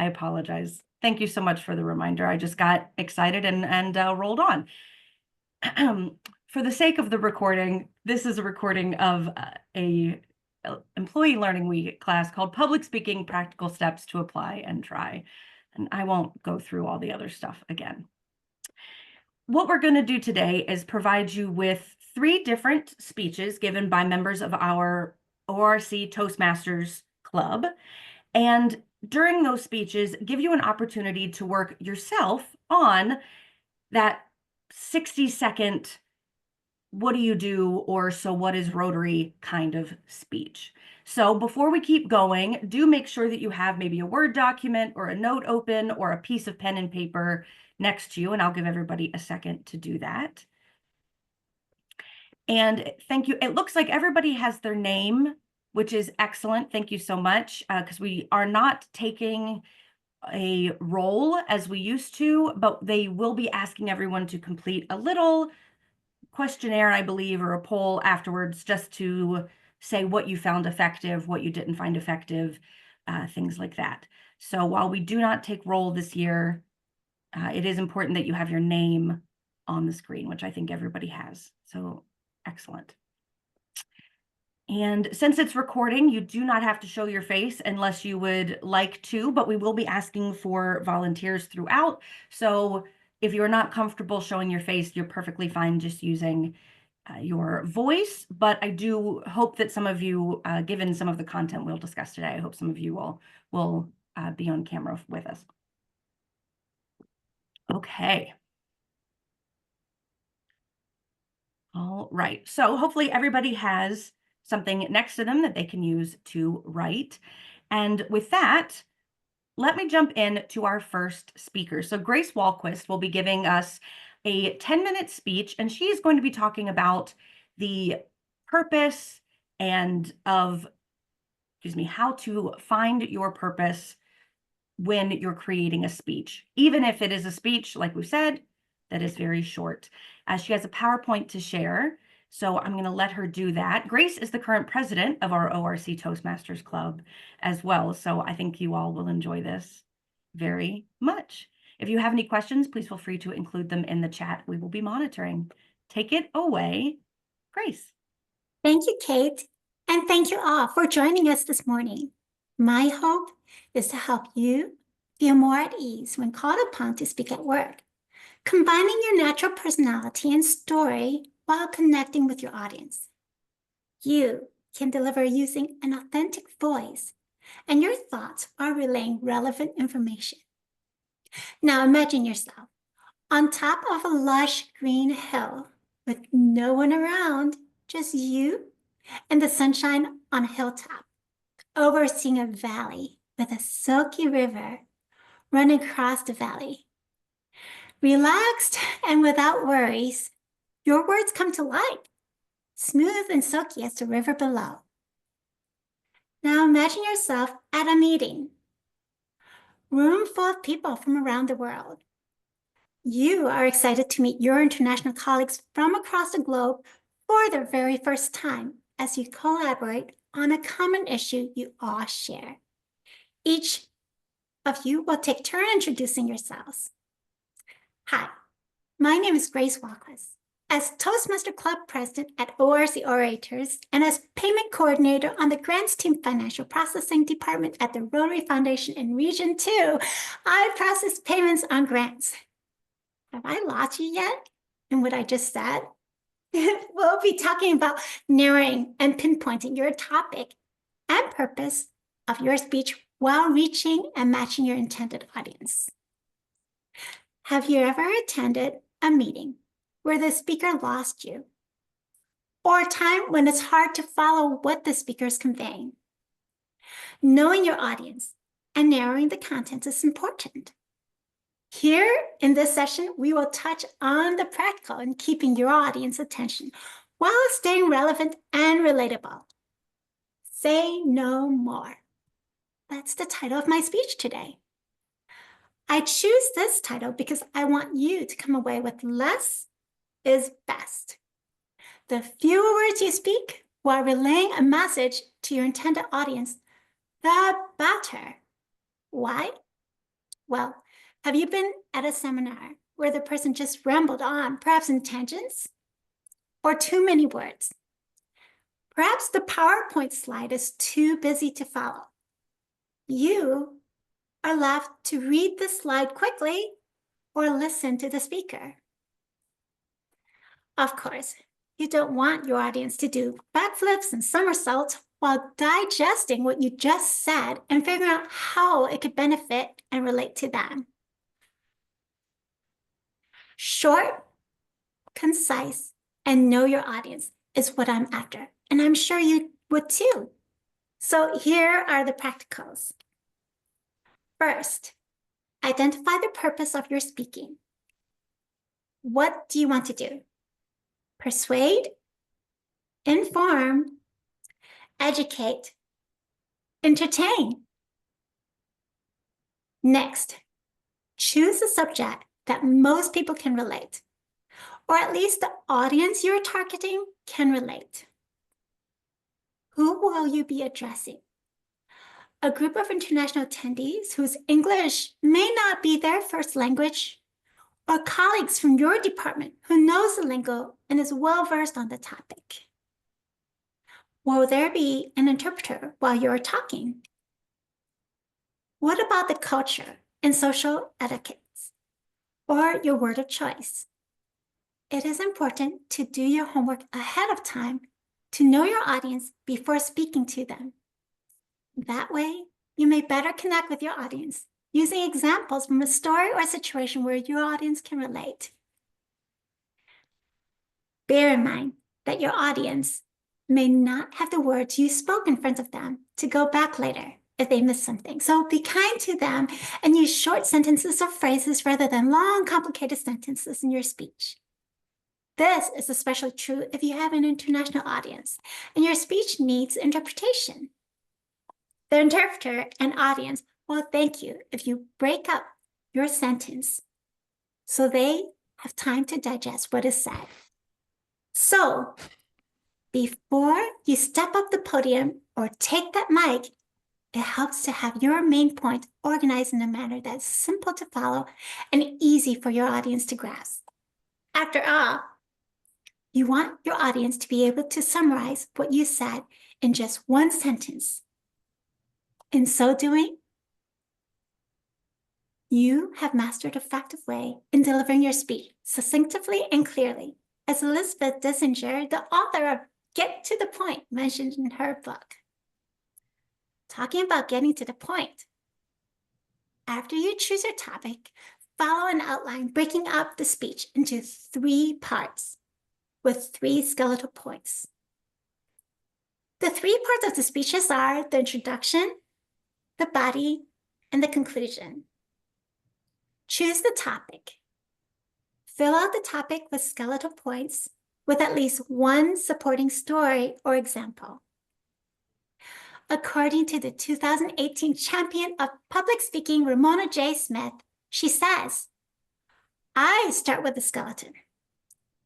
I apologize. Thank you so much for the reminder. I just got excited and rolled on. For the sake of the recording, this is a recording of a Employee Learning Week class called Public Speaking: Practical Steps to Apply and Try. And I won't go through all the other stuff again. What we're going to do today is provide you with 3 different speeches given by members of our ORC Toastmasters Club. And during those speeches, give you an opportunity to work yourself on that 60-second, what do you do, or so what is Rotary kind of speech. So before we keep going, do make sure that you have maybe a Word document or a note open or a piece of pen and paper next to you, and I'll give everybody a second to do that. And thank you. It looks like everybody has their name, which is excellent. Thank you so much, because we are not taking a roll as we used to, but they will be asking everyone to complete a little questionnaire, I believe, or a poll afterwards, just to say what you found effective, what you didn't find effective, things like that. So while we do not take roll this year, it is important that you have your name on the screen, which I think everybody has. So excellent. And since it's recording, you do not have to show your face unless you would like to, but we will be asking for volunteers throughout. So if you're not comfortable showing your face, you're perfectly fine just using your voice. But I do hope that some of you, given some of the content we'll discuss today, I hope some of you will be on camera with us. Okay. All right. So hopefully everybody has something next to them that they can use to write. And with that, let me jump in to our first speaker. So Grace Walquist will be giving us a 10-minute speech, and she is going to be talking about the purpose and how to find your purpose when you're creating a speech, even if it is a speech, like we said, that is very short. She has a PowerPoint to share, so I'm going to let her do that. Grace is the current president of our ORC Toastmasters Club as well, so I think you all will enjoy this very much. If you have any questions, please feel free to include them in the chat. We will be monitoring. Take it away, Grace. Thank you, Kate, and thank you all for joining us this morning. My hope is to help you feel more at ease when called upon to speak at work, combining your natural personality and story while connecting with your audience. You can deliver using an authentic voice, and your thoughts are relaying relevant information. Now imagine yourself on top of a lush green hill with no one around, just you and the sunshine on a hilltop, overseeing a valley with a silky river running across the valley. Relaxed and without worries, your words come to light, smooth and silky as the river below. Now imagine yourself at a meeting, room full of people from around the world. You are excited to meet your international colleagues from across the globe for the very first time as you collaborate on a common issue you all share. Each of you will take turn introducing yourselves. Hi, my name is Grace Walquist. As Toastmaster Club President at ORC Orators and as Payment Coordinator on the Grants Team Financial Processing Department at the Rotary Foundation in Region 2, I process payments on grants. Have I lost you yet in what I just said? We'll be talking about narrowing and pinpointing your topic and purpose of your speech while reaching and matching your intended audience. Have you ever attended a meeting where the speaker lost you, or a time when it's hard to follow what the speaker is conveying? Knowing your audience and narrowing the content is important. Here in this session, we will touch on the practical in keeping your audience attention while staying relevant and relatable. Say no more. That's the title of my speech today. I choose this title because I want you to come away with less is best. The fewer words you speak while relaying a message to your intended audience, the better. Why? Well, have you been at a seminar where the person just rambled on, perhaps in tangents, or too many words? Perhaps the PowerPoint slide is too busy to follow. You are left to read the slide quickly or listen to the speaker. Of course, you don't want your audience to do backflips and somersaults while digesting what you just said and figuring out how it could benefit and relate to them. Short, concise, and know your audience is what I'm after, and I'm sure you would too. So here are the practicals. First, identify the purpose of your speaking. What do you want to do? Persuade, inform, educate, entertain. Next, choose a subject that most people can relate, or at least the audience you're targeting can relate. Who will you be addressing? A group of international attendees whose English may not be their first language, or colleagues from your department who knows the lingo and is well-versed on the topic. Will there be an interpreter while you're talking? What about the culture and social etiquettes, or your word of choice? It is important to do your homework ahead of time to know your audience before speaking to them. That way, you may better connect with your audience using examples from a story or a situation where your audience can relate. Bear in mind that your audience may not have the words you spoke in front of them to go back later if they miss something. So be kind to them and use short sentences or phrases rather than long, complicated sentences in your speech. This is especially true if you have an international audience and your speech needs interpretation. The interpreter and audience will thank you if you break up your sentence so they have time to digest what is said. So, before you step up the podium or take that mic, it helps to have your main point organized in a manner that's simple to follow and easy for your audience to grasp. After all, you want your audience to be able to summarize what you said in just one sentence. In so doing, you have mastered an effective way in delivering your speech succinctly and clearly, as Elizabeth Dissinger, the author of Get to the Point, mentioned in her book. Talking about getting to the point, after you choose your topic, follow an outline breaking up the speech into 3 parts with 3 skeletal points. The 3 parts of the speeches are the introduction, the body, and the conclusion. Choose the topic. Fill out the topic with skeletal points with at least one supporting story or example. According to the 2018 champion of public speaking, Ramona J. Smith, she says, I start with the skeleton,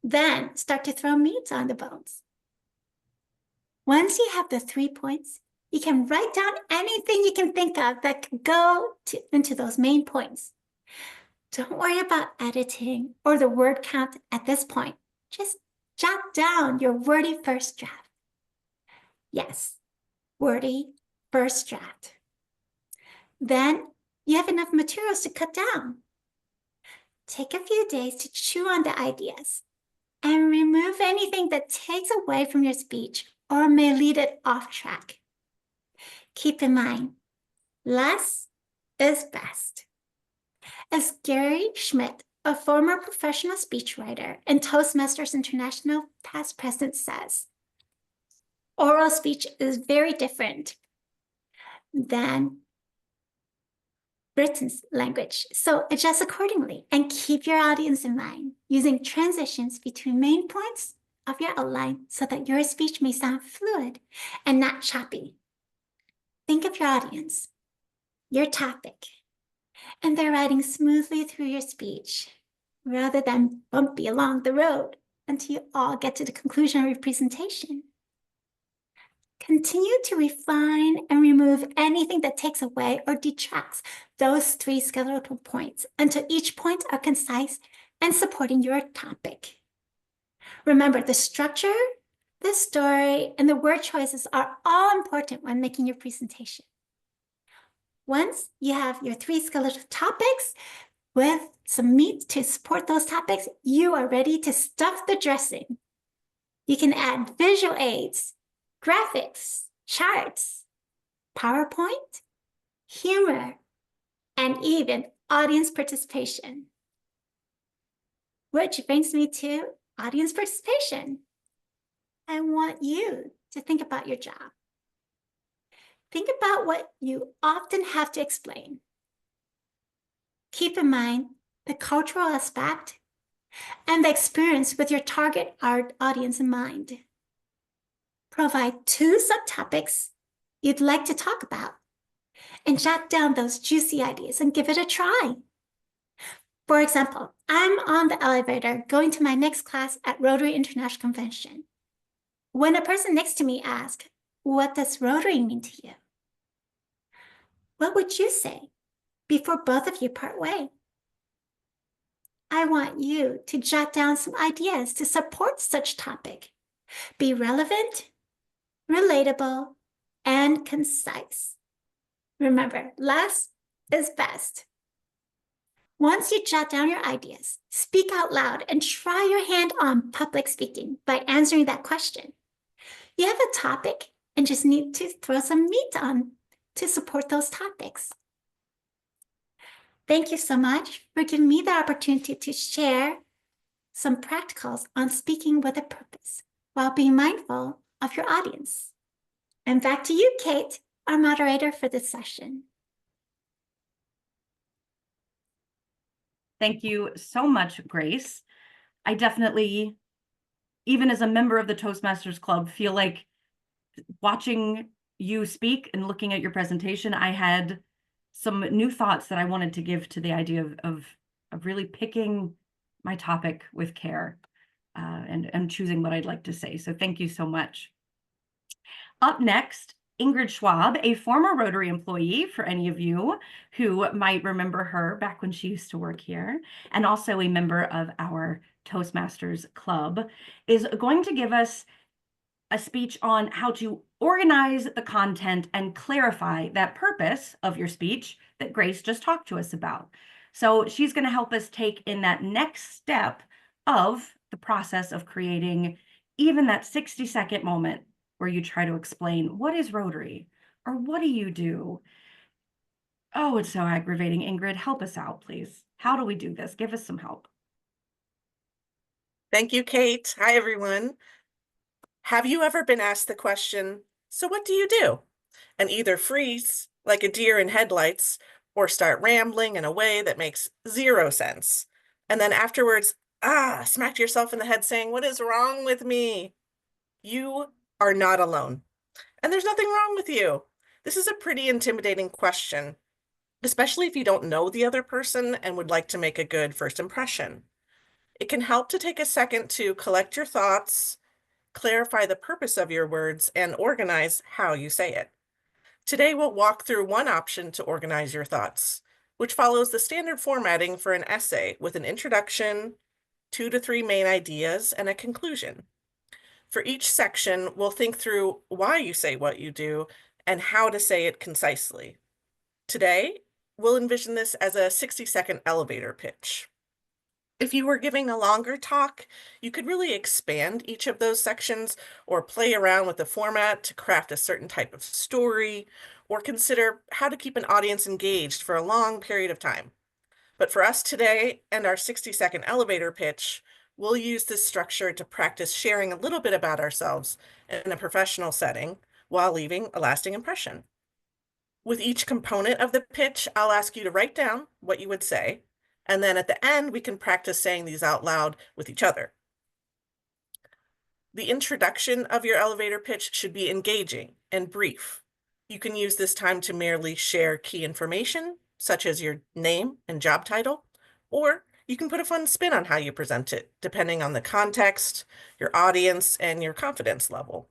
then start to throw meat on the bones. Once you have the 3 points, you can write down anything you can think of that could go into those main points. Don't worry about editing or the word count at this point. Just jot down your wordy first draft. Yes, wordy first draft. Then you have enough materials to cut down. Take a few days to chew on the ideas and remove anything that takes away from your speech or may lead it off track. Keep in mind, less is best. As Gary Schmidt, a former professional speechwriter and Toastmasters International past president says, oral speech is very different than written language. So adjust accordingly and keep your audience in mind, using transitions between main points of your outline so that your speech may sound fluid and not choppy. Think of your audience, your topic, and they're riding smoothly through your speech rather than bumpy along the road until you all get to the conclusion of your presentation. Continue to refine and remove any anything that takes away or detracts those three skeletal points until each point are concise and supporting your topic. Remember, the structure, the story, and the word choices are all important when making your presentation. Once you have your three skeletal topics with some meat to support those topics, you are ready to stuff the dressing. You can add visual aids, graphics, charts, PowerPoint, humor, and even audience participation. Which brings me to audience participation. I want you to think about your job. Think about what you often have to explain. Keep in mind the cultural aspect and the experience with your target audience in mind. Provide 2 subtopics you'd like to talk about and jot down those juicy ideas and give it a try. For example, I'm on the elevator going to my next class at Rotary International Convention. When a person next to me asks, "What does Rotary mean to you?" What would you say before both of you part way? I want you to jot down some ideas to support such topic. Be relevant, relatable, and concise. Remember, less is best. Once you jot down your ideas, speak out loud and try your hand on public speaking by answering that question. You have a topic and just need to throw some meat on to support those topics. Thank you so much for giving me the opportunity to share some practicals on speaking with a purpose while being mindful of your audience. And back to you, Kate, our moderator for this session. Thank you so much, Grace. I definitely, even as a member of the Toastmasters Club, feel like watching you speak and looking at your presentation, I had some new thoughts that I wanted to give to the idea of really picking my topic with care and choosing what I'd like to say. So thank you so much. Up next, Ingrid Schwab, a former Rotary employee, for any of you who might remember her back when she used to work here, and also a member of our Toastmasters Club, is going to give us a speech on how to organize the content and clarify that purpose of your speech that Grace just talked to us about. So she's going to help us take in that next step of the process of creating even that 60-second moment where you try to explain, what is Rotary or what do you do? Oh, it's so aggravating. Ingrid, help us out, please. How do we do this? Give us some help. Thank you, Kate. Hi, everyone. Have you ever been asked the question, "So what do you do?" and either freeze like a deer in headlights or start rambling in a way that makes 0 sense, and then afterwards, smacked yourself in the head saying, "What is wrong with me?" You are not alone, and there's nothing wrong with you. This is a pretty intimidating question, especially if you don't know the other person and would like to make a good first impression. It can help to take a second to collect your thoughts, clarify the purpose of your words, and organize how you say it. Today, we'll walk through one option to organize your thoughts, which follows the standard formatting for an essay with an introduction, 2 to 3 main ideas, and a conclusion. For each section, we'll think through why you say what you do and how to say it concisely. Today, we'll envision this as a 60-second elevator pitch. If you were giving a longer talk, you could really expand each of those sections or play around with the format to craft a certain type of story or consider how to keep an audience engaged for a long period of time. But for us today and our 60-second elevator pitch, we'll use this structure to practice sharing a little bit about ourselves in a professional setting while leaving a lasting impression. With each component of the pitch, I'll ask you to write down what you would say, and then at the end, we can practice saying these out loud with each other. The introduction of your elevator pitch should be engaging and brief. You can use this time to merely share key information, such as your name and job title, or you can put a fun spin on how you present it, depending on the context, your audience, and your confidence level.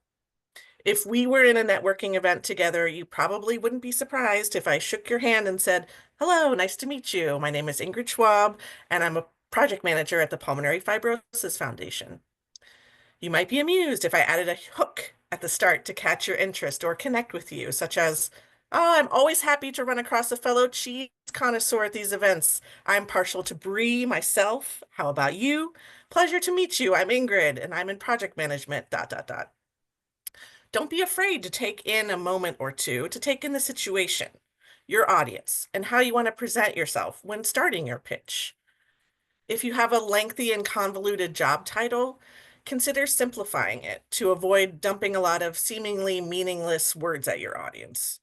If we were in a networking event together, you probably wouldn't be surprised if I shook your hand and said, "Hello, nice to meet you. My name is Ingrid Schwab, and I'm a project manager at the Pulmonary Fibrosis Foundation." You might be amused if I added a hook at the start to catch your interest or connect with you, such as, "Oh, I'm always happy to run across a fellow cheese connoisseur at these events. I'm partial to brie myself. How about you? Pleasure to meet you. I'm Ingrid, and I'm in project management, dot, dot, dot." Don't be afraid to take in a moment or two to take in the situation, your audience, and how you want to present yourself when starting your pitch. If you have a lengthy and convoluted job title, consider simplifying it to avoid dumping a lot of seemingly meaningless words at your audience.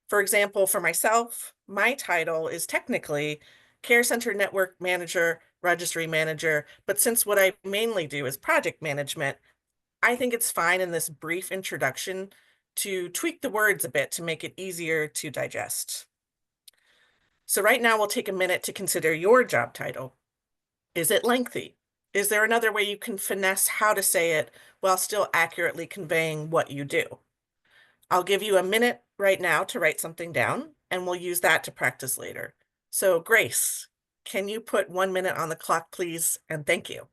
For example, for myself, my title is technically Care Center Network Manager, Registry Manager, but since what I mainly do is project management, I think it's fine in this brief introduction to tweak the words a bit to make it easier to digest. So right now we'll take a minute to consider your job title. Is it lengthy? Is there another way you can finesse how to say it while still accurately conveying what you do? I'll give you a minute right now to write something down, and we'll use that to practice later. So Grace, can you put 1 minute on the clock, please? And thank you.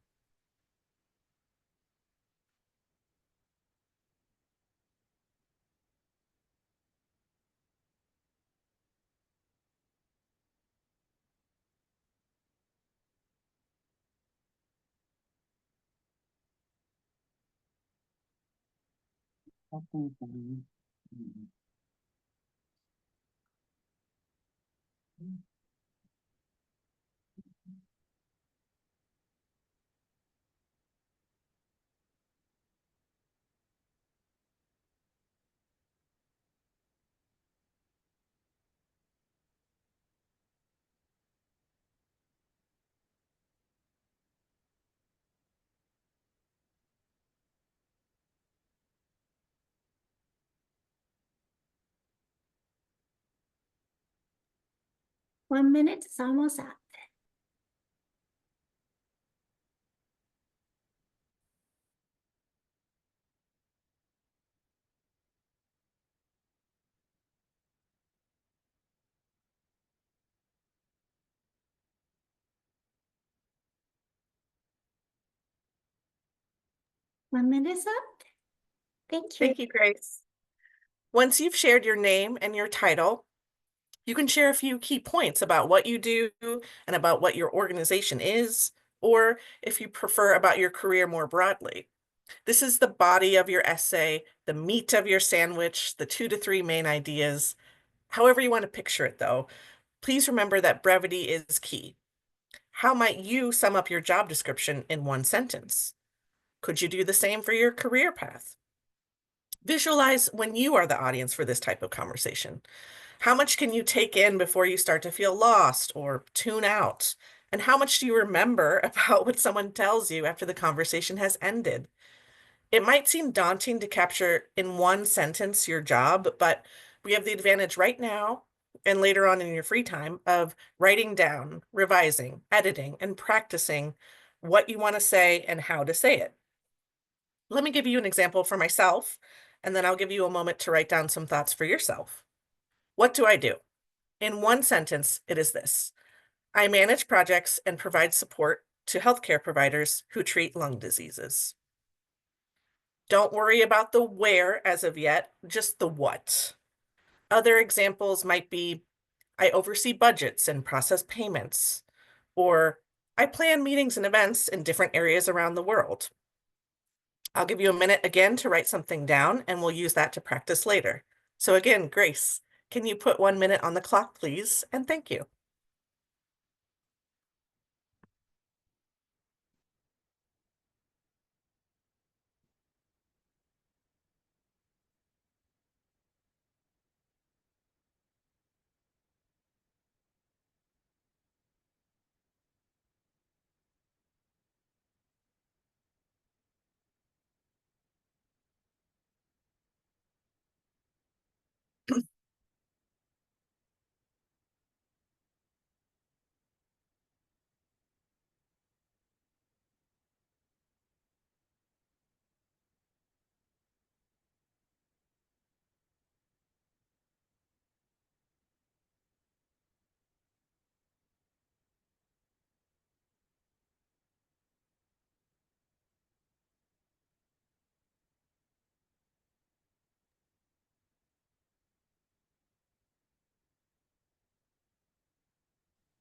Mhm. 1 minute is almost up. One minute is up. Thank you. Thank you, Grace. Once you've shared your name and your title, you can share a few key points about what you do and about what your organization is, or if you prefer, about your career more broadly. This is the body of your essay, the meat of your sandwich, the 2 to 3 main ideas. However you want to picture it, though, please remember that brevity is key. How might you sum up your job description in 1 sentence? Could you do the same for your career path? Visualize when you are the audience for this type of conversation. How much can you take in before you start to feel lost or tune out? And how much do you remember about what someone tells you after the conversation has ended? It might seem daunting to capture in 1 sentence your job, but we have the advantage right now and later on in your free time of writing down, revising, editing, and practicing what you want to say and how to say it. Let me give you an example for myself, and then I'll give you a moment to write down some thoughts for yourself. What do I do? In 1 sentence, it is this: I manage projects and provide support to healthcare providers who treat lung diseases. Don't worry about the where as of yet, just the what. Other examples might be, I oversee budgets and process payments, or I plan meetings and events in different areas around the world. I'll give you a minute again to write something down, and we'll use that to practice later. So again, Grace, can you put 1 minute on the clock, please? And thank you.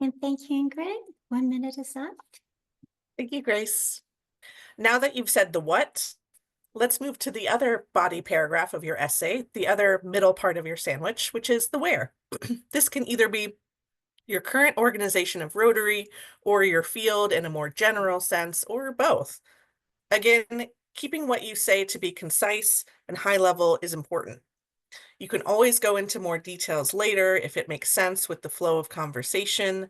And thank you, Ingrid. 1 minute is up. Thank you, Grace. Now that you've said the what, let's move to the other body paragraph of your essay, the other middle part of your sandwich, which is the where. This can either be your current organization of Rotary or your field in a more general sense, or both. Again, keeping what you say to be concise and high level is important. You can always go into more details later if it makes sense with the flow of conversation,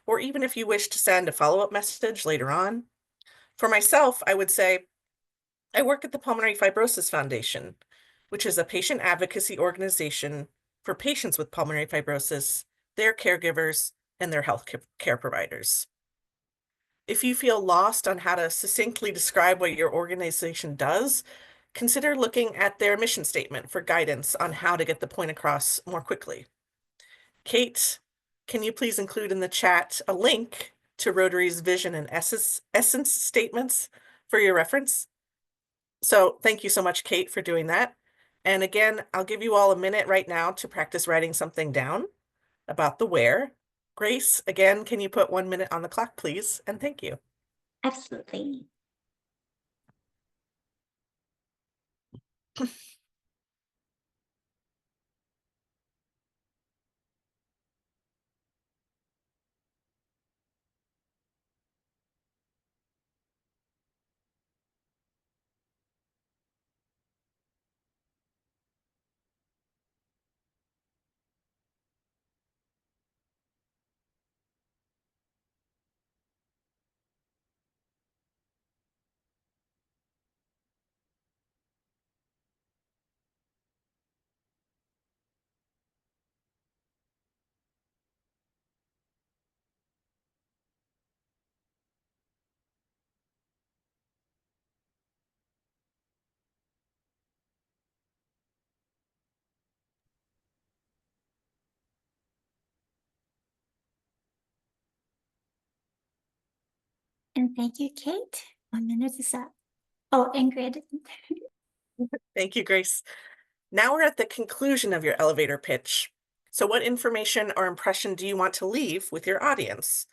or even if you wish to send a follow-up message later on. For myself, I would say, I work at the Pulmonary Fibrosis Foundation, which is a patient advocacy organization for patients with pulmonary fibrosis, their caregivers, and their health care providers. If you feel lost on how to succinctly describe what your organization does, consider looking at their mission statement for guidance on how to get the point across more quickly. Kate, can you please include in the chat a link to Rotary's vision and essence statements for your reference? So thank you so much, Kate, for doing that. And again, I'll give you all a minute right now to practice writing something down about the where. Grace, again, can you put 1 minute on the clock, please? And thank you. Absolutely. And thank you, Kate. 1 minute is up. Oh, Ingrid. Thank you, Grace. Now we're at the conclusion of your elevator pitch. So what information or impression do you want to leave with your audience?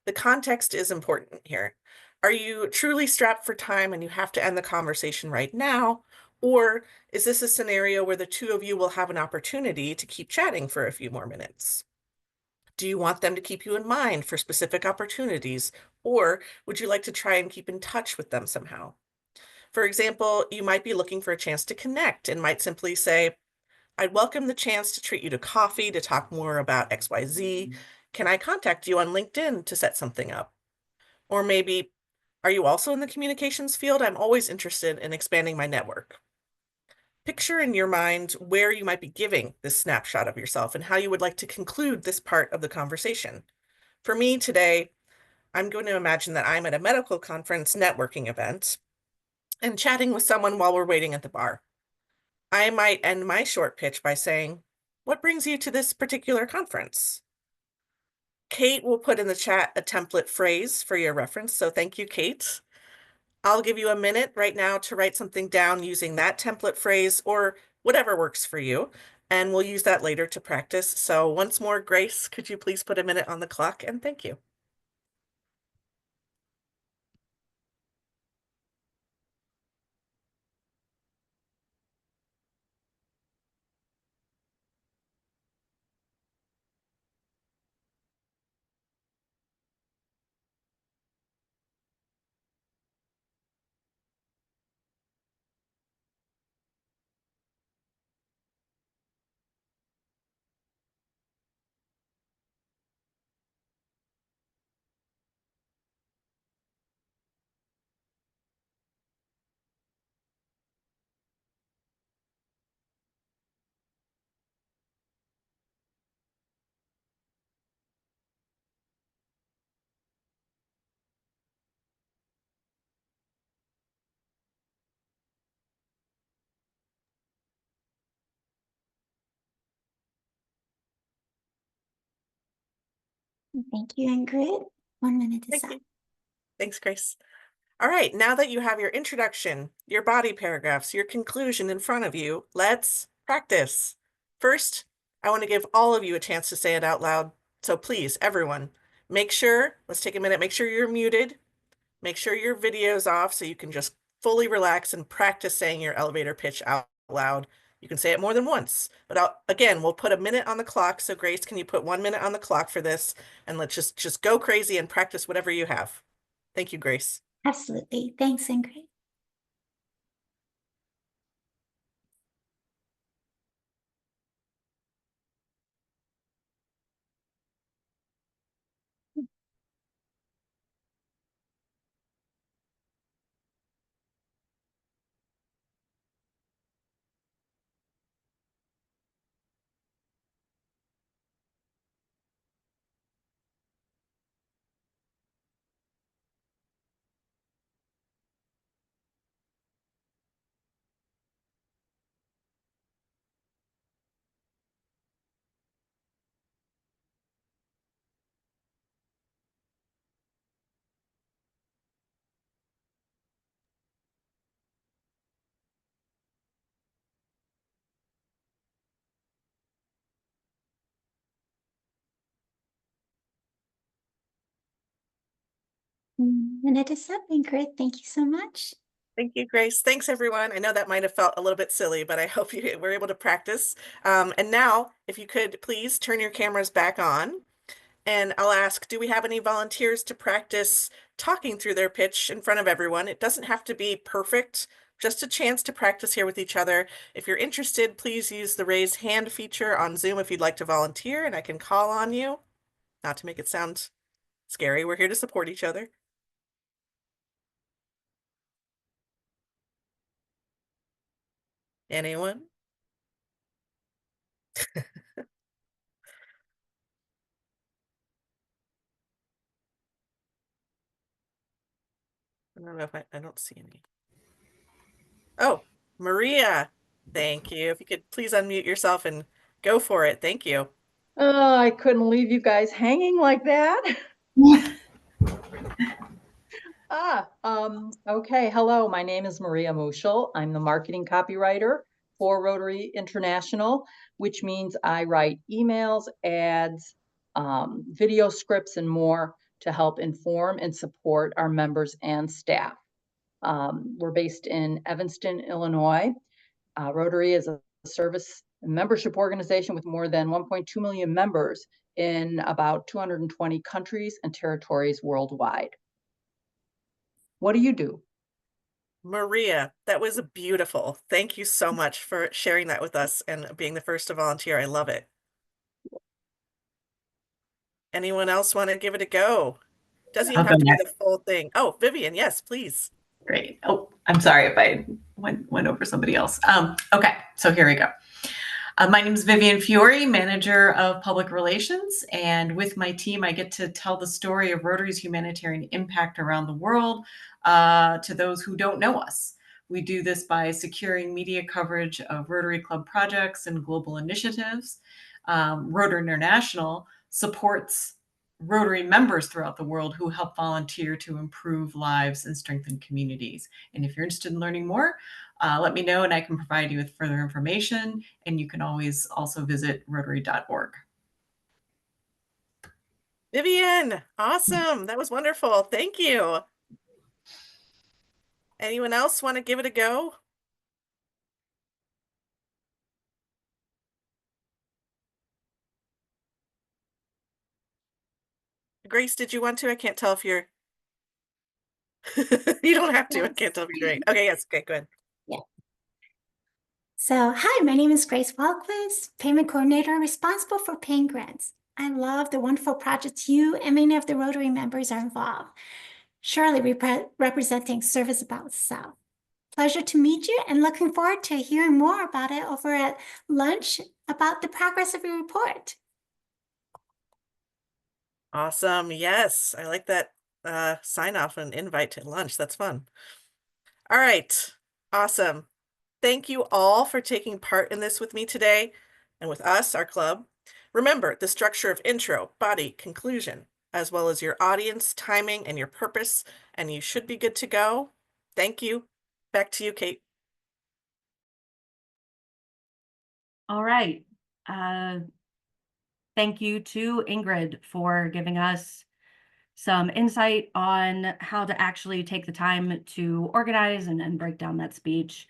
The context is important here. Are you truly strapped for time and you have to end the conversation right now? Or is this a scenario where the two of you will have an opportunity to keep chatting for a few more minutes? Do you want them to keep you in mind for specific opportunities? Or would you like to try and keep in touch with them somehow? For example, you might be looking for a chance to connect and might simply say, I'd welcome the chance to treat you to coffee to talk more about XYZ. Can I contact you on LinkedIn to set something up? Or maybe, are you also in the communications field? I'm always interested in expanding my network. Picture in your mind where you might be giving this snapshot of yourself and how you would like to conclude this part of the conversation. For me today, I'm going to imagine that I'm at a medical conference networking event and chatting with someone while we're waiting at the bar. I might end my short pitch by saying, what brings you to this particular conference? Kate will put in the chat a template phrase for your reference, so thank you, Kate. I'll give you a minute right now to write something down using that template phrase or whatever works for you, and we'll use that later to practice. So once more, Grace, could you please put a minute on the clock, and thank you. Thank you, Ingrid. 1 minute is Thank up. you. Thanks, Grace. All right, now that you have your introduction, your body paragraphs, your conclusion in front of you, let's practice. First, I want to give all of you a chance to say it out loud. So please, everyone, let's take a minute, make sure you're muted. Make sure your video's off so you can just fully relax and practice saying your elevator pitch out loud. You can say it more than once, but again, we'll put a minute on the clock. So Grace, can you put 1 minute on the clock for this? And let's just go crazy and practice whatever you have. Thank you, Grace. Absolutely. Thanks, Ingrid. And it is up, Ingrid. Thank you so much. Thank you, Grace. Thanks, everyone. I know that might have felt a little bit silly, but I hope you were able to practice. And now, if you could please turn your cameras back on. And I'll ask, do we have any volunteers to practice talking through their pitch in front of everyone? It doesn't have to be perfect, just a chance to practice here with each other. If you're interested, please use the raise hand feature on Zoom if you'd like to volunteer, and I can call on you. Not to make it sound scary, we're here to support each other. Anyone? I don't know if I don't see any. Oh, Maria. Thank you. If you could please unmute yourself and go for it. Thank you. Oh, I couldn't leave you guys hanging like that. Okay. Hello, my name is Maria Muschel. I'm the marketing copywriter for Rotary International, which means I write emails, ads, video scripts, and more to help inform and support our members and staff. We're based in Evanston, Illinois. Rotary is a service membership organization with more than 1.2 million members in about 220 countries and territories worldwide. What do you do? Maria, that was beautiful. Thank you so much for sharing that with us and being the first to volunteer. I love it. Anyone else want to give it a go? Doesn't even I'll have go to be next. the full thing. Oh, Vivian, yes, please. Great. Oh, I'm sorry if I went over somebody else. Okay, so here we go. My name is Vivian Fiore, Manager of Public Relations, and with my team, I get to tell the story of Rotary's humanitarian impact around the world to those who don't know us. We do this by securing media coverage of Rotary Club projects and global initiatives. Rotary International supports Rotary members throughout the world who help volunteer to improve lives and strengthen communities. And if you're interested in learning more, let me know and I can provide you with further information. And you can always also visit rotary.org. Vivian, awesome. That was wonderful. Thank you. Anyone else want to give it a go? Grace, did you want to? I can't tell if you're you don't have to. I can't tell if you're doing. Okay, yes. Okay, go ahead. Yeah. So, hi, my name is Grace Walquist, payment coordinator responsible for paying grants. I love the wonderful projects you and many of the Rotary members are involved, surely representing service about the South. Pleasure to meet you and looking forward to hearing more about it over at lunch about the progress of your report. Awesome. Yes, I like that sign off and invite to lunch. That's fun. All right. Awesome. Thank you all for taking part in this with me today and with us, our club. Remember the structure of intro, body, conclusion, as well as your audience, timing, and your purpose, and you should be good to go. Thank you. Back to you, Kate. All right. Thank you to Ingrid for giving us some insight on how to actually take the time to organize and break down that speech.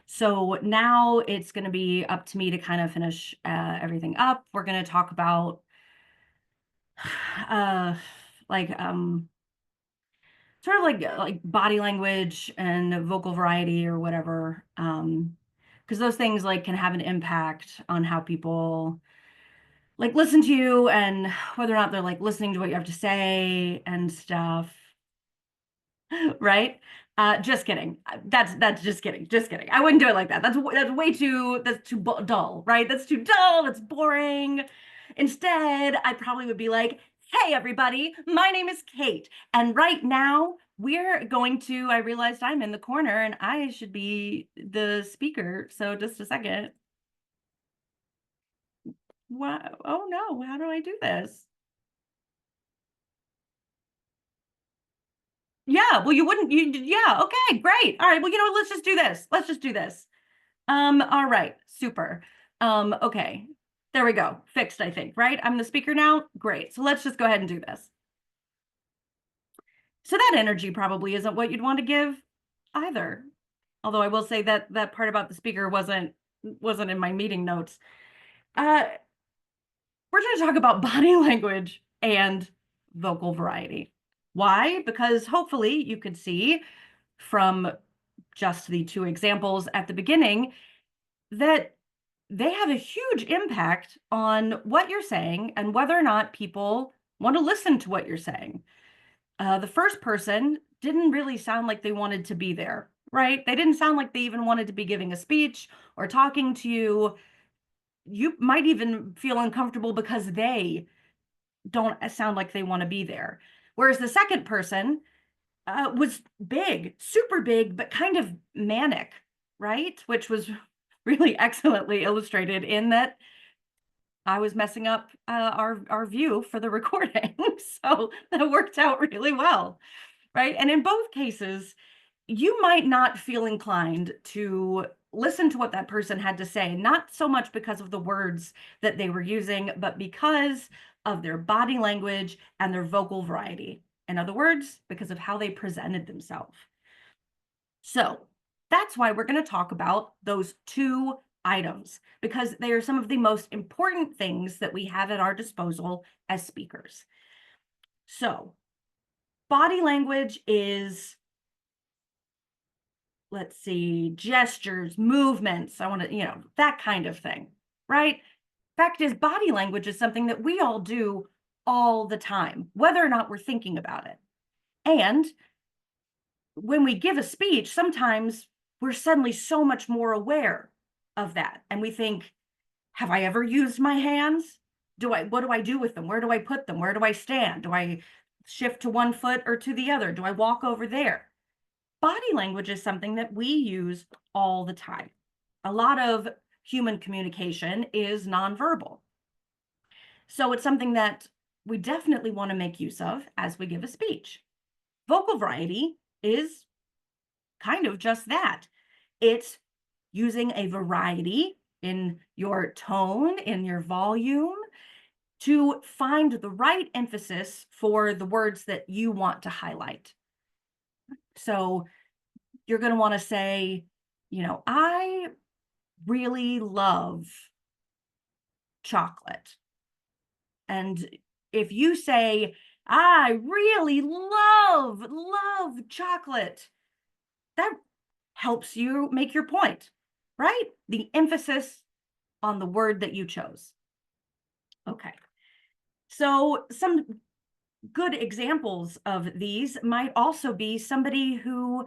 So now it's going to be up to me to kind of finish everything up. We're going to talk about like sort of like body language and vocal variety or whatever, because those things like can have an impact on how people like listen to you and whether or not they're like listening to what you have to say and stuff. Right? Just kidding. That's just kidding. Just kidding. I wouldn't do it like that. That's way too dull, right? That's too dull. That's boring. Instead, I probably would be like, "Hey everybody, my name is Kate, and right now we're going to." I realized I'm in the corner and I should be the speaker. So just a second. What? Oh no, how do I do this? Yeah, well, you wouldn't, yeah, okay, great. All right, well, let's just do this. Let's just do this. All right, super. Okay, there we go. Fixed, I think, right? I'm the speaker now. Great. So let's just go ahead and do this. So that energy probably isn't what you'd want to give either. Although I will say that that part about the speaker wasn't in my meeting notes. We're going to talk about body language and vocal variety. Why? Because hopefully you could see from just the two examples at the beginning that they have a huge impact on what you're saying and whether or not people want to listen to what you're saying. The first person didn't really sound like they wanted to be there, right? They didn't sound like they even wanted to be giving a speech or talking to you. You might even feel uncomfortable because they don't sound like they want to be there. Whereas the second person was big, super big, but kind of manic, right? Which was really excellently illustrated in that I was messing up our view for the recording. So that worked out really well, right? And in both cases, you might not feel inclined to listen to what that person had to say, not so much because of the words that they were using, but because of their body language and their vocal variety. In other words, because of how they presented themselves. So that's why we're going to talk about those two items, because they are some of the most important things that we have at our disposal as speakers. So body language is, let's see, gestures, movements. I want to, that kind of thing, right? Fact is, body language is something that we all do all the time, whether or not we're thinking about it. And when we give a speech, sometimes we're suddenly so much more aware of that. And we think, have I ever used my hands? What do I do with them? Where do I put them? Where do I stand? Do I shift to one foot or to the other? Do I walk over there? Body language is something that we use all the time. A lot of human communication is nonverbal. So it's something that we definitely want to make use of as we give a speech. Vocal variety is kind of just that. It's using a variety in your tone, in your volume, to find the right emphasis for the words that you want to highlight. So you're going to want to say, I really love chocolate. And if you say, I really love chocolate, that helps you make your point, right? The emphasis on the word that you chose. Okay. So some good examples of these might also be somebody who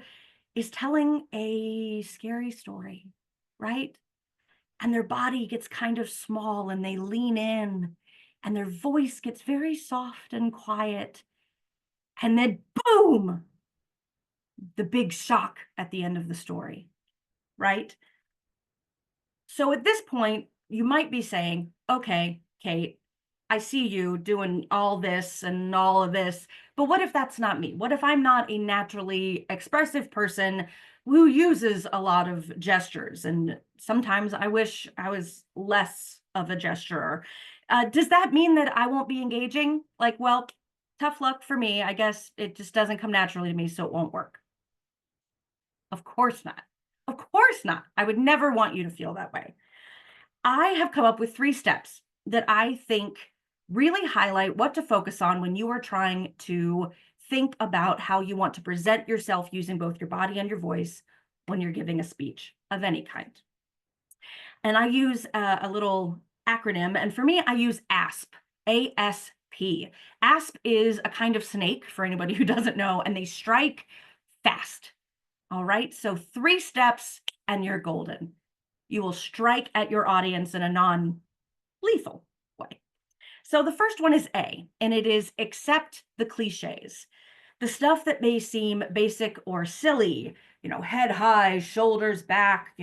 is telling a scary story, right? And their body gets kind of small and they lean in and their voice gets very soft and quiet. And then boom, the big shock at the end of the story, right? So at this point, you might be saying, okay, Kate, I see you doing all this and all of this, but what if that's not me? What if I'm not a naturally expressive person who uses a lot of gestures? And sometimes I wish I was less of a gesturer. Does that mean that I won't be engaging? Like, well, tough luck for me. I guess it just doesn't come naturally to me, so it won't work. Of course not. Of course not. I would never want you to feel that way. I have come up with 3 steps that I think really highlight what to focus on when you are trying to think about how you want to present yourself using both your body and your voice when you're giving a speech of any kind. And I use a little acronym, and for me, I use ASP, A-S-P. ASP is a kind of snake, for anybody who doesn't know, and they strike fast. All right, so 3 steps and you're golden. You will strike at your audience in a non-lethal way. So the first one is A, and it is accept the cliches. The stuff that may seem basic or silly, head high, shoulders back,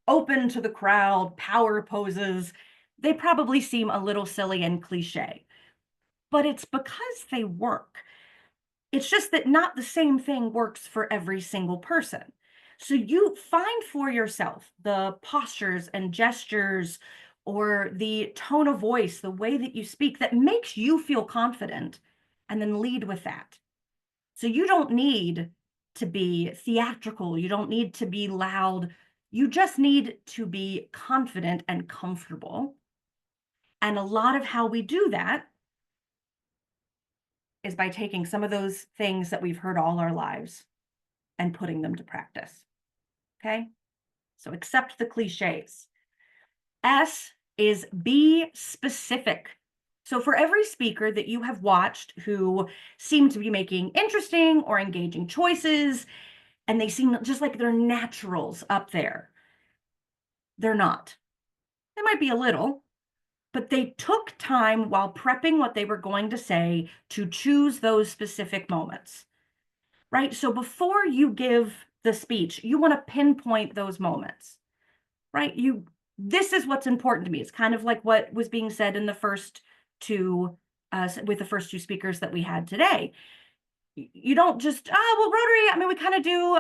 open to the crowd, power poses, they probably seem a little silly and cliche. But it's because they work. It's just that not the same thing works for every single person. So you find for yourself the postures and gestures or the tone of voice, the way that you speak that makes you feel confident, and then lead with that. So you don't need to be theatrical. You don't need to be loud. You just need to be confident and comfortable. And a lot of how we do that is by taking some of those things that we've heard all our lives and putting them to practice. Okay? So accept the cliches. S is be specific. So for every speaker that you have watched who seem to be making interesting or engaging choices, and they seem just like they're naturals up there, they're not. They might be a little, but they took time while prepping what they were going to say to choose those specific moments, right? So before you give the speech, you want to pinpoint those moments, right? This is what's important to me. It's kind of like what was being said in the first 2, with the first 2 speakers that we had today. You don't just, well, Rotary, I mean, we kind of do,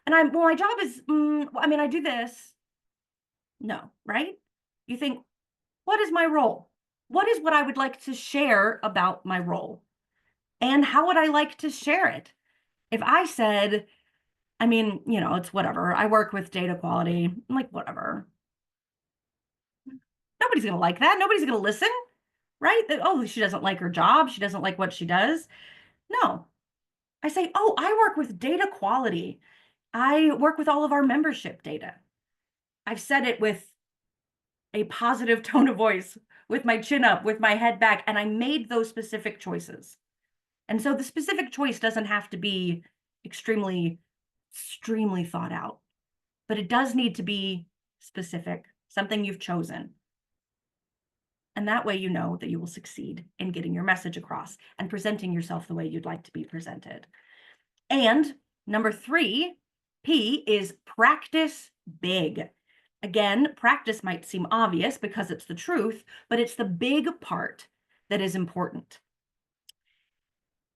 my job is, I do this. No, right? You think, what is my role? What is what I would like to share about my role? And how would I like to share it? If I said, it's whatever. I work with data quality. I'm like, whatever. Nobody's going to like that. Nobody's going to listen, right? Oh, she doesn't like her job. She doesn't like what she does. No. I say, oh, I work with data quality. I work with all of our membership data. I've said it with a positive tone of voice, with my chin up, with my head back, and I made those specific choices. And so the specific choice doesn't have to be extremely thought out, but it does need to be specific, something you've chosen. And that way you know that you will succeed in getting your message across and presenting yourself the way you'd like to be presented. And number 3, P, is practice big. Again, practice might seem obvious because it's the truth, but it's the big part that is important.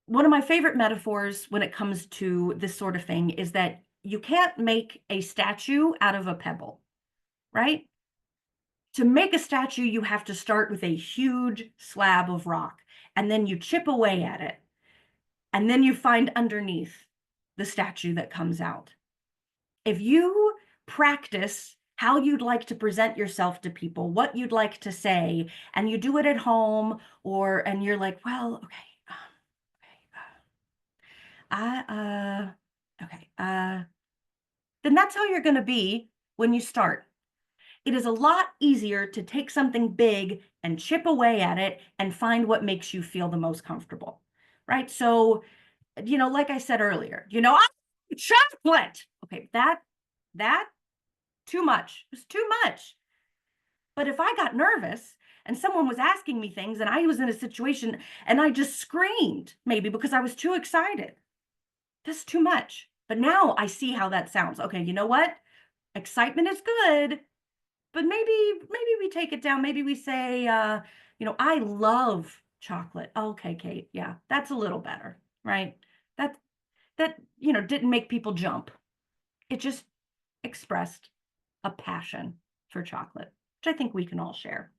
One of my favorite metaphors when it comes to this sort of thing is that you can't make a statue out of a pebble, right? To make a statue, you have to start with a huge slab of rock, and then you chip away at it, and then you find underneath the statue that comes out. If you practice how you'd like to present yourself to people, what you'd like to say, and you do it at home, and you're like, well, okay, then that's how you're going to be when you start. It is a lot easier to take something big and chip away at it and find what makes you feel the most comfortable, right? So, like I said earlier, chocolate. Okay, that too much. It was too much. But if I got nervous and someone was asking me things and I was in a situation and I just screamed, maybe because I was too excited, that's too much. But now I see how that sounds. Okay, you know what? Excitement is good, but maybe we take it down. Maybe we say, I love chocolate. Okay, Kate, yeah, that's a little better, right? That didn't make people jump. It just expressed a passion for chocolate, which I think we can all share.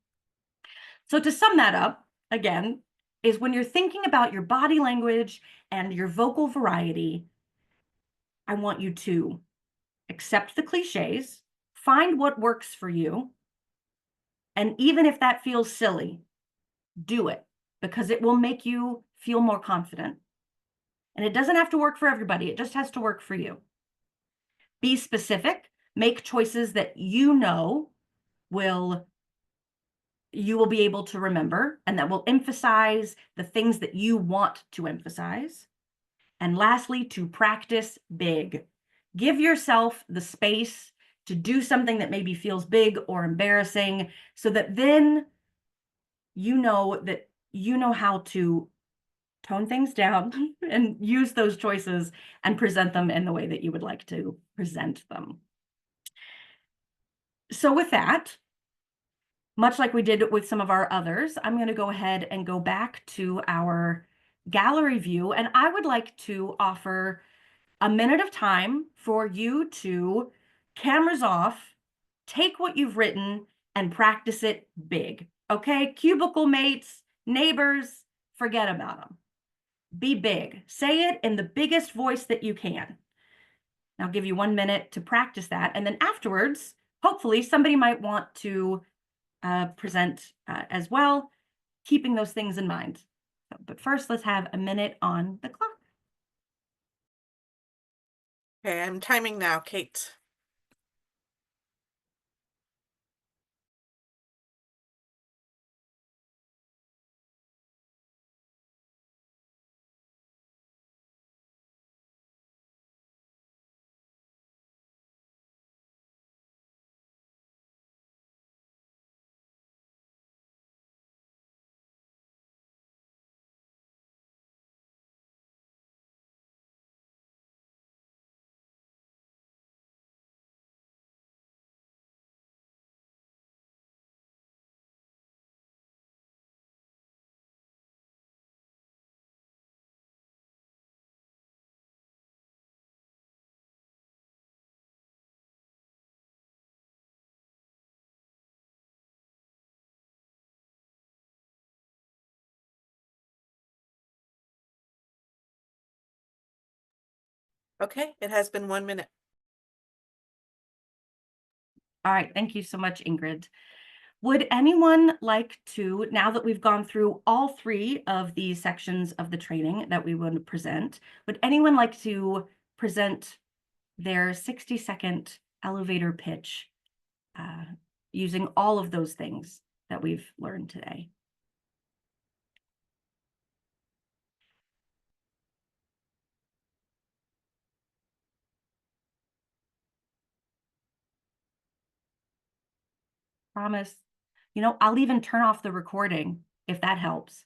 So to sum that up, again, is when you're thinking about your body language and your vocal variety, I want you to accept the cliches, find what works for you, and even if that feels silly, do it because it will make you feel more confident. And it doesn't have to work for everybody, it just has to work for you. Be specific, make choices that you know you will be able to remember and that will emphasize the things that you want to emphasize. And lastly, to practice big. Give yourself the space to do something that maybe feels big or embarrassing so that then you know how to tone things down and use those choices and present them in the way that you would like to present them. So with that, much like we did with some of our others, I'm going to go ahead and go back to our gallery view, and I would like to offer a minute of time for you to, cameras off, take what you've written and practice it big. Okay, cubicle mates, neighbors, forget about them. Be big. Say it in the biggest voice that you can. I'll give you 1 minute to practice that. And then afterwards, hopefully somebody might want to present as well, keeping those things in mind. But first, let's have a minute on the clock. Okay, I'm timing now, Kate. Okay, it has been 1 minute. All right, thank you so much, Ingrid. Would anyone like to, now that we've gone through all 3 of the sections of the training that we want to present, would anyone like to present their 60-second elevator pitch using all of those things that we've learned today? Promise. You know, I'll even turn off the recording if that helps.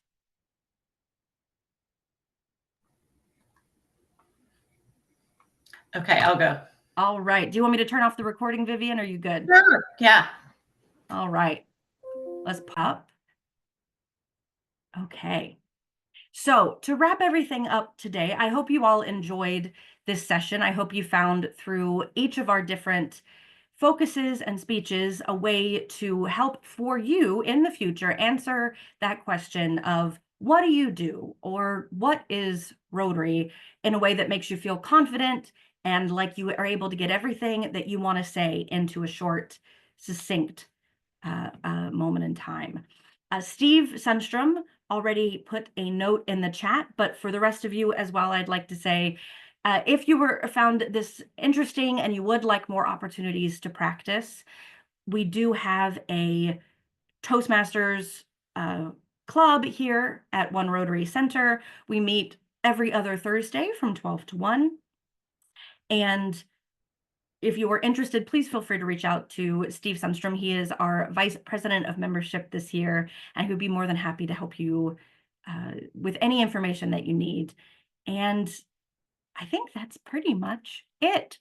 Okay, I'll go. All right. Do you want me to turn off the recording, Vivian? Are you good? Sure. Yeah. All right. Let's pop. Okay. So to wrap everything up today, I hope you all enjoyed this session. I hope you found through each of our different focuses and speeches a way to help for you in the future answer that question of what do you do or what is Rotary in a way that makes you feel confident and like you are able to get everything that you want to say into a short, succinct moment in time. Steve Sundstrom already put a note in the chat, but for the rest of you as well, I'd like to say, if you found this interesting and you would like more opportunities to practice, we do have a Toastmasters club here at One Rotary Center. We meet every other Thursday from 12 to 1. And if you are interested, please feel free to reach out to Steve Sundstrom. He is our Vice President of Membership this year, and he'd be more than happy to help you with any information that you need. And I think that's pretty much it.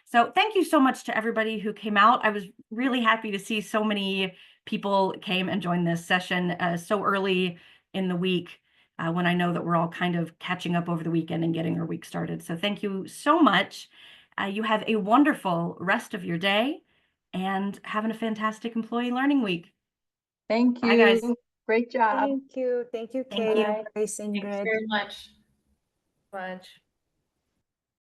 So thank you so much to everybody who came out. I was really happy to see so many people came and joined this session so early in the week when I know that we're all kind of catching up over the weekend and getting our week started. So thank you so much. You have a wonderful rest of your day and having a fantastic employee learning week. Thank Bye, guys. you. Great job. Thank you. Thank you, Thank Kate, you. Grace, Thanks Ingrid. very much. Much.